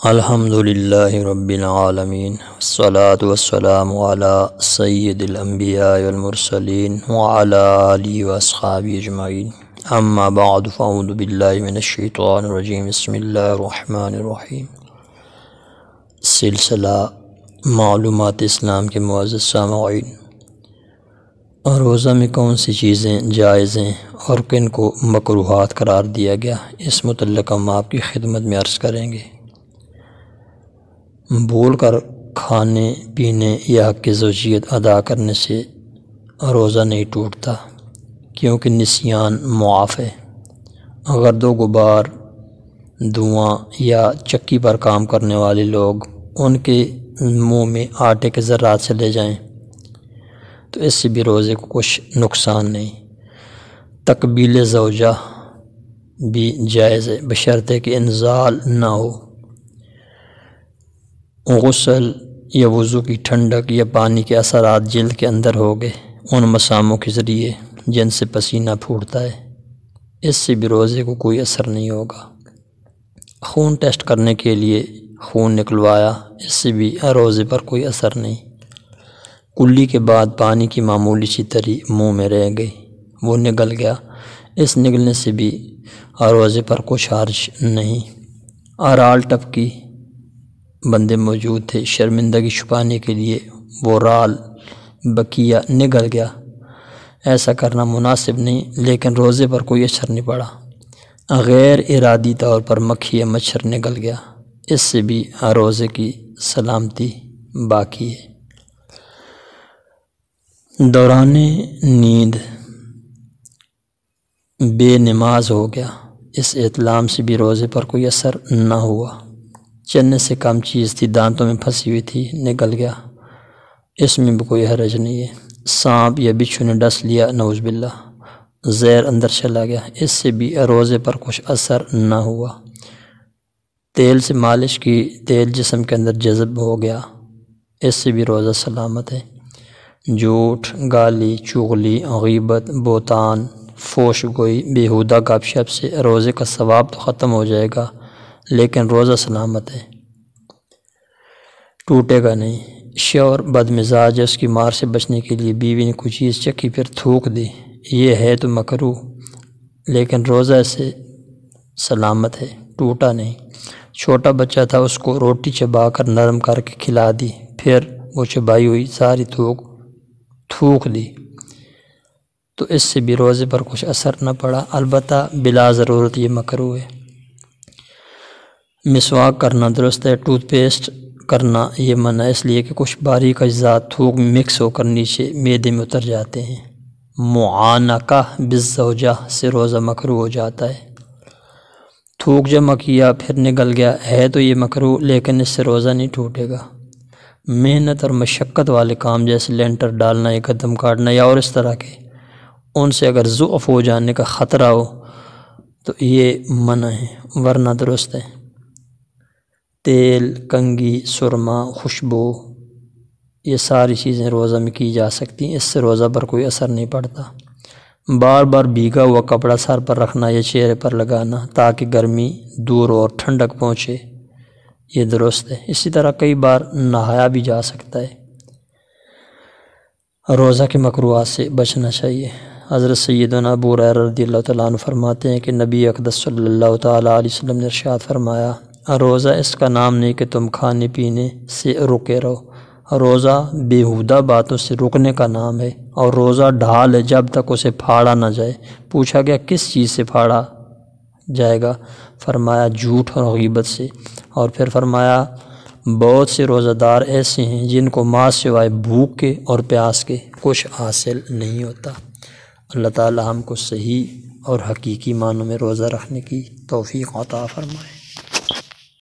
الحمدللہ رب العالمین والصلاة والسلام علی سید الانبیاء والمرسلین وعلی آلہ واصحابہ اجمعین اما بعد فاعوذ باللہ من الشیطان الرجیم بسم اللہ الرحمن الرحیم۔ سلسلہ معلومات اسلام کے معزز سامعین، روزہ میں کون سی چیزیں جائز ہیں اور کن کو مکروہات قرار دیا گیا، اس متعلق ہم آپ کی خدمت میں عرض کریں گے۔ بھول کر کھانے پینے یا حق کی زوجیت ادا کرنے سے روزہ نہیں ٹوٹتا، کیونکہ نسیان معاف ہے۔ گرد و غبار، دھواں یا چکی پر کام کرنے والے لوگ ان کے منہ میں آٹے کے ذرات چلے جائیں تو اس سے بھی روزے کو کچھ نقصان نہیں۔ تقبیل زوجہ بھی جائز ہے بشرطے کہ انزال نہ ہو۔ غسل یا وضو کی ٹھنڈک یا پانی کے اثرات جلد کے اندر ہو گئے ان مساموں کے ذریعے جن سے پسینہ پھوٹتا ہے، اس سے بھی روزے کو کوئی اثر نہیں ہوگا۔ خون ٹیسٹ کرنے کے لیے خون نکلوایا، اس سے بھی روزے پر کوئی اثر نہیں۔ کلی کے بعد پانی کی معمولی سی تری منہ میں رہ گئی، وہ نگل گیا، اس نگلنے سے بھی روزے پر کچھ حرج نہیں۔ رال ٹپکی، بندے موجود تھے، شرمندگی چھپانے کے لیے وہ رال بقیہ نگل گیا، ایسا کرنا مناسب نہیں، لیکن روزے پر کوئی اثر نہیں پڑا۔ غیر ارادی طور پر مکھی یا مچھر نگل گیا، اس سے بھی روزے کی سلامتی باقی ہے۔ دوران نیند بے نماز ہو گیا، اس احتلام سے بھی روزے پر کوئی اثر نہ ہوا۔ چلنے سے کم چیز تھی، دانتوں میں پھنسی ہوئی تھی، نگل گیا، اس میں بھی کوئی حرج نہیں ہے۔ سانپ یا بچھو نے ڈس لیا، نعوذ باللہ، زہر اندر چلا گیا، اس سے بھی روزے پر کچھ اثر نہ ہوا۔ تیل سے مالش کی، تیل جسم کے اندر جذب ہو گیا، اس سے بھی روزہ سلامت ہے۔ جھوٹ، گالی، چغلی، غیبت، بہتان، فحش گوئی، بیہودہ گپ شپ سے روزے کا ثواب تو ختم ہو جائے گا، لیکن روزہ سلامت ہے، ٹوٹے گا نہیں۔ شوہر بد مزاج ہے، اس کی مار سے بچنے کے لیے بیوی نے کوئی چیز چکھی پھر تھوک دی، یہ ہے تو مکروہ، لیکن روزہ سے سلامت ہے، ٹوٹا نہیں۔ چھوٹا بچہ تھا، اس کو روٹی چبا کر نرم کر کے کھلا دی، پھر وہ چبائی ہوئی ساری تھوک دی تو اس سے بھی روزے پر کچھ اثر نہ پڑا، البتہ بلا ضرورت یہ مکروہ ہے۔ مسواک کرنا درست ہے، ٹوتھ پیسٹ کرنا یہ منع ہے، اس لیے کہ کچھ باریک اجزاء تھوک میں مکس ہو کر نیچے معدے میں اتر جاتے ہیں۔ معانقہ بالزوجہ سے روزہ مکروہ ہو جاتا ہے۔ تھوک جمع کیا پھر نگل گیا ہے تو یہ مکروہ، لیکن اس سے روزہ نہیں ٹوٹے گا۔ محنت اور مشقت والے کام جیسے لینٹر ڈالنا یا قدم کاٹنا یا اور اس طرح کے، ان سے اگر ضعف ہو جانے کا خطرہ ہو تو یہ منع ہے، ورنہ درست ہے۔ تیل، کنگھی، سرما، خوشبو، یہ ساری چیزیں روزہ میں کی جا سکتی ہیں، اس سے روزہ پر کوئی اثر نہیں پڑتا۔ بار بار بھیگا ہوا کپڑا سر پر رکھنا یا چہرے پر لگانا تاکہ گرمی دور اور ٹھنڈک پہنچے، یہ درست ہے۔ اسی طرح کئی بار نہایا بھی جا سکتا ہے۔ روزہ کے مکروہات سے بچنا چاہیے۔ حضرت سیدنا ابو ہریرہ رضی اللہ تعالیٰ عنہ فرماتے ہیں کہ نبی اقدس صلی اللہ تعالیٰ علیہ وسلم نے ارشاد فرمایا، روزہ اس کا نام نہیں کہ تم کھانے پینے سے رکے رہو، روزہ بیہودہ باتوں سے رکنے کا نام ہے، اور روزہ ڈھال ہے جب تک اسے پھاڑا نہ جائے۔ پوچھا گیا کس چیز سے پھاڑا جائے گا؟ فرمایا جھوٹ اور غیبت سے، اور پھر فرمایا بہت سے روزہ دار ایسے ہیں جن کو ماں سوائے بھوک کے اور پیاس کے کچھ حاصل نہیں ہوتا۔ اللہ تعالی ہم کو صحیح اور حقیقی معنوں میں روزہ رکھنے کی توفیق عطا فرمائے۔